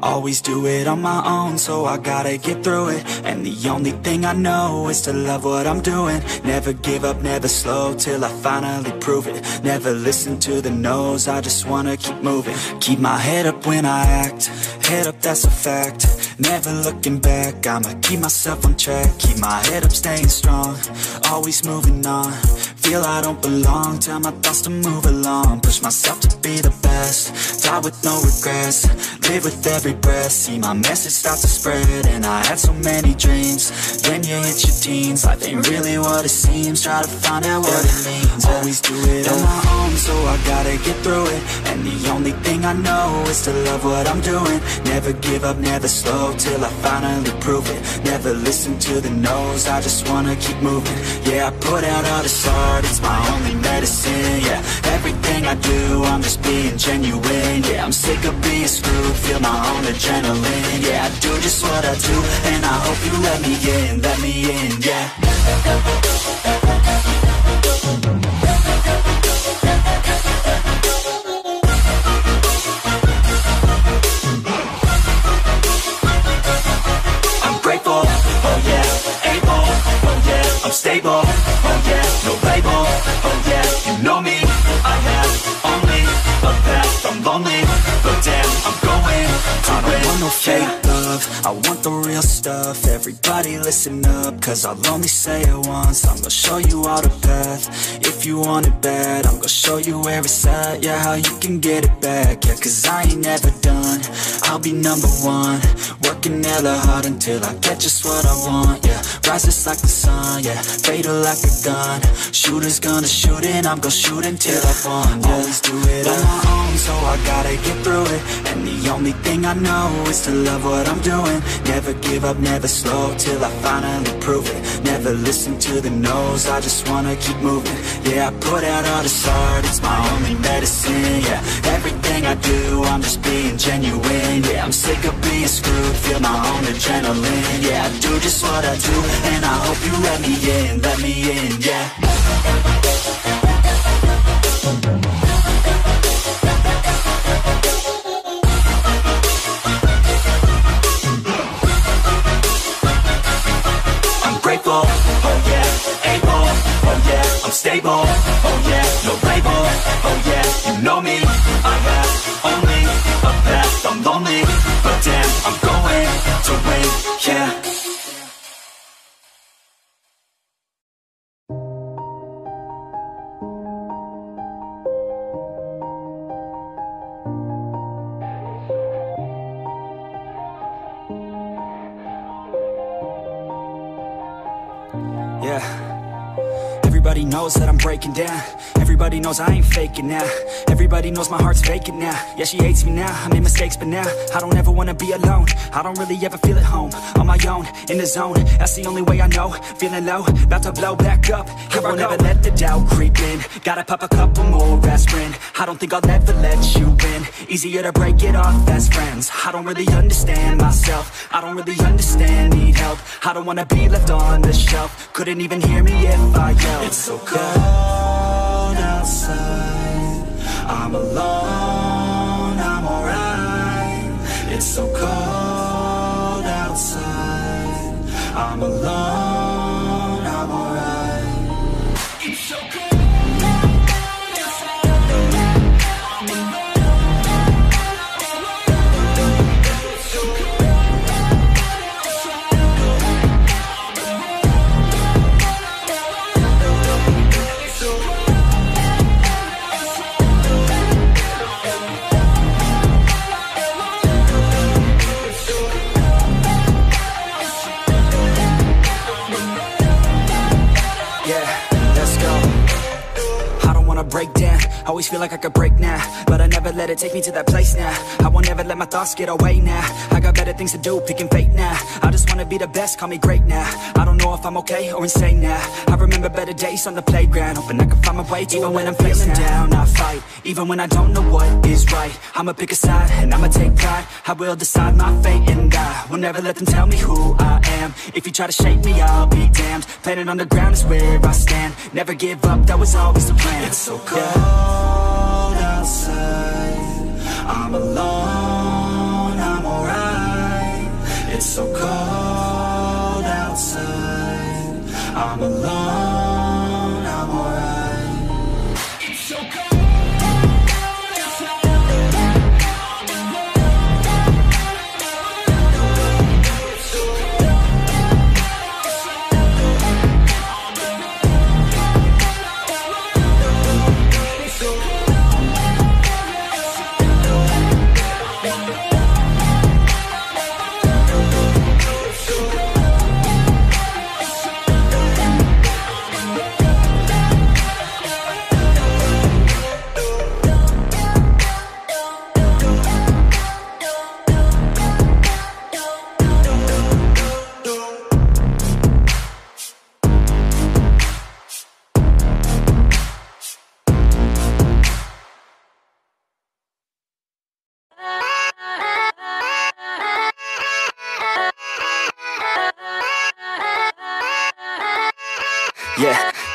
Always do it on my own, so I gotta get through it. And the only thing I know is to love what I'm doing. Never give up, never slow, till I finally prove it. Never listen to the no's, I just wanna keep moving. Keep my head up when I act, head up, that's a fact. Never looking back, I'ma keep myself on track. Keep my head up, staying strong, always moving on. Feel I don't belong, tell my thoughts to move along. Push myself to be the best, die with no regrets. Live with every breath, see my message start to spread. And I had so many dreams, then you hit your teens. Life ain't really what it seems, try to find out what it means. Always do it on my own, so I gotta get through it. And the only thing I know is to love what I'm doing. Never give up, never slow, till I finally prove it. Never listen to the no's, I just wanna keep moving. Yeah, I put out all this art, it's my only medicine. Yeah, everything I do, I'm just being genuine. Yeah, I'm sick of being screwed, feel my own adrenaline. Yeah, I do just what I do, and I hope you let me in, yeah. I'm grateful, oh yeah, able, oh yeah, I'm stable, oh yeah, no label, oh yeah, you know me, I have only a path, I'm lonely, but damn, I'm going to I don't want no fake love, I want the real stuff. Everybody listen up, cause I'll only say it once. I'm gonna show you all the path, if you want it bad. I'm gonna show you where it's at, yeah, how you can get it back. Yeah, cause I ain't never done, I'll be number one. Working hella hard until I get just what I want, yeah. Rises like the sun, yeah, fatal like a gun. Shooters gonna shoot and I'm gonna shoot until I won, yeah. Always do it on my own, so I gotta get through it. And the only thing I know is to love what I'm doing. Never give up, never slow, till I finally prove it. Never listen to the no's, I just wanna keep moving. Yeah, I put out all this art, it's my only medicine. Yeah, everything I do, I'm just being genuine. Yeah, I'm sick of being screwed, feel my own adrenaline. Yeah, I do just what I do, and I hope you let me in, yeah. Grateful, oh yeah, able, oh yeah, I'm stable, oh yeah, no label, oh yeah, you know me, I have only a path, I'm lonely, but damn, I'm going to win, yeah. Everybody knows that I'm breaking down. Everybody knows I ain't faking now. Everybody knows my heart's vacant now. Yeah, she hates me now, I made mistakes, but now I don't ever wanna be alone. I don't really ever feel at home, on my own, in the zone. That's the only way I know, feeling low, about to blow back up. Here I won't ever let the doubt creep in. Gotta pop a couple more aspirin. I don't think I'll ever let you in. Easier to break it off as friends. I don't really understand myself, I don't really understand, need help. I don't wanna be left on the shelf. Couldn't even hear me if I yelled. It's so cold outside, I'm alone, I'm alright. It's so cold outside, I'm alone, I'm alright. It's so cold. Always feel like I could break now, but I never let it take me to that place now. I won't ever let my thoughts get away now. I got better things to do, picking fate now. I just wanna be the best, call me great now. I don't know if I'm okay or insane now. I remember better days on the playground, hoping I can find my way even when I'm feeling down. I fight, even when I don't know what is right. I'ma pick a side, and I'ma take pride. I will decide my fate, and I will never let them tell me who I am. If you try to shake me, I'll be damned. Planet on the ground is where I stand. Never give up, that was always the plan. It's so cold outside, I'm alone, I'm alright. It's so cold outside, I'm alone, I'm alright. It's so cold.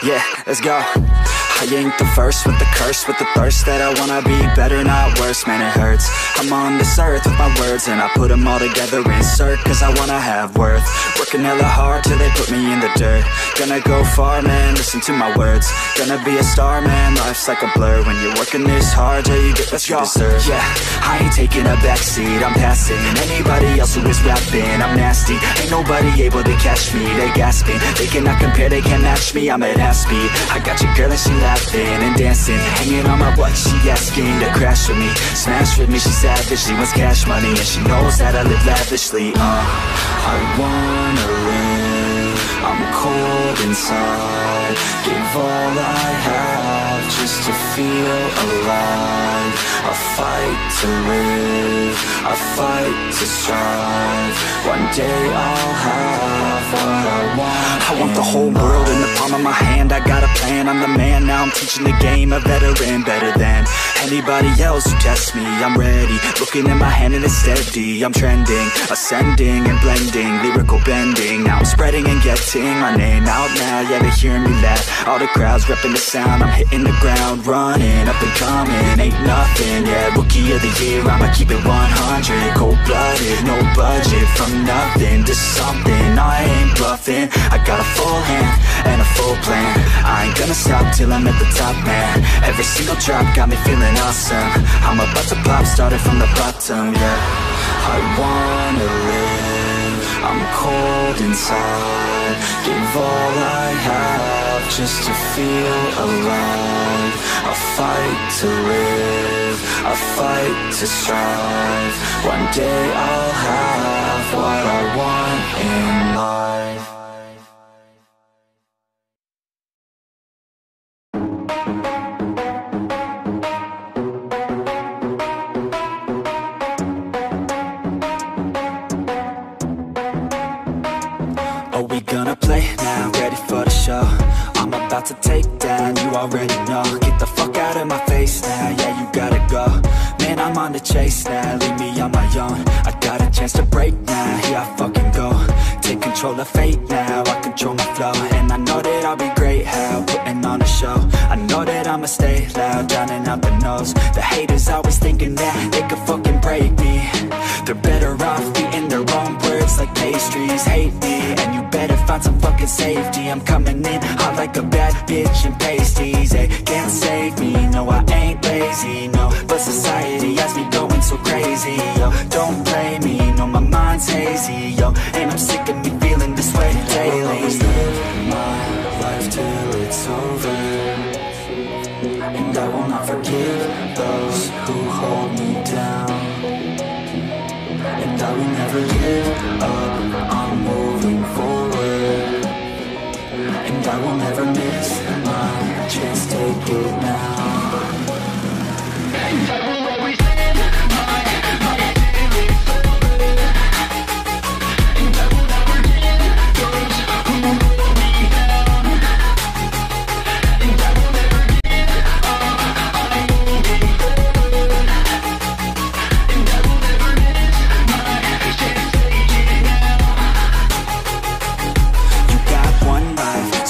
Yeah, let's go. I ain't the first with the curse, with the thirst that I wanna be better, not worse, man it hurts. I'm on this earth with my words and I put them all together, insert, cause I wanna have worth. Working hella hard till they put me in the dirt. Gonna go far, man, listen to my words. Gonna be a star, man, life's like a blur. When you're working this hard, yeah, you get what you deserve. Yeah, I ain't taking a backseat, I'm passing anybody else who is rapping. I'm nasty, ain't nobody able to catch me. They gasping, they cannot compare, they can't match me. I'm at half speed, I got your girl and she laughing and dancing, hanging on my butt, she asking to crash with me, smash with me. She savage, she wants cash money and she knows that I live lavishly. I wanna live, I'm cold inside. Give all I have just to feel alive. I fight to live, I fight to strive. One day I'll have what I want. I want the whole world in the palm of my hand. I got a plan, I'm the man. Now I'm teaching the game, a veteran, better than anybody else who tests me. I'm ready, looking at my hand and it's steady. I'm trending, ascending and blending, lyrical bending. Now I'm spreading and getting my name out now. Yeah, they hearing me laugh, all the crowds repping the sound. I'm hitting the ground, running, up and coming, ain't nothing. Yeah, rookie of the year, I'ma keep it 100. Cold-blooded, no budget, from nothing to something. I ain't bluffing, I got a full hand and a full plan. I ain't gonna stop till I'm at the top, man. Every single drop got me feeling awesome. I'm about to pop, started from the bottom, yeah. I wanna live, I'm cold inside. Give all I have just to feel alive. I fight to live, I fight to strive. One day I'll have what I want in life. Are we gonna play now? Ready for the show? I'm about to take down, you already know. Get the fuck out of my face now, yeah, you gotta go. Man, I'm on the chase now, leave me on my own. I got a chance to break now, here I fucking go. Take control of fate now, I control my flow. And I know that I'll be great, how, putting on a show. I know that I'ma stay loud, drowning out the nose. The haters always thinking that they could fucking break me. They're better off eating their own words like pastries. Hate me, and you better find some fucking safety. I'm coming in hot like a bad bitch in pasties. They can't save me, no I ain't lazy, no. But society has me going so crazy, yo. Don't blame me, no my mind's hazy, yo. And I'm sick of me feeling this way daily. I'll always live my life till it's over, and I will not forgive those who hold me down. And I will never give up, I'm moving forward. And I will never miss my chance, take it now.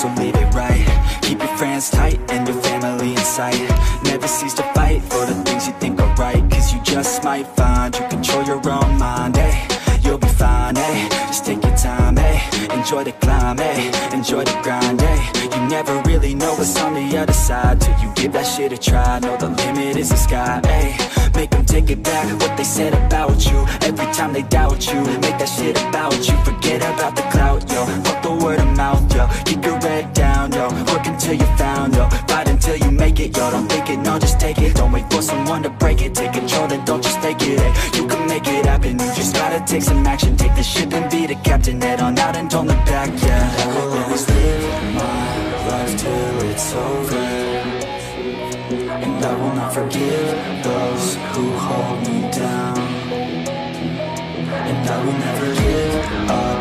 so leave it right. Keep your friends tight and your family in sight. Never cease to fight for the things you think are right, cause you just might find you control your own mind, eh? You'll be fine, eh? Just take your time, eh? Enjoy the climb, eh? Enjoy the grind, eh? You never really know what's on the other side till you give that shit a try. Know the limit is the sky, eh? Make them take it back, what they said about you. Every time they doubt you, make that shit about you. Forget about the clout, yo. Fuck the word of mouth, yo. Keep your head down, yo. Work until you're found, yo. Fight until you make it, yo. Don't think it, no, just take it. Don't wait for someone to break it. Take control, then don't just take it, eh? You can make it happen, you just gotta take some action. Take the ship and be the captain. Head on out and don't look back, yeah. I will always live my life till it's over, and I will not forgive those who hold me down, and I will never give up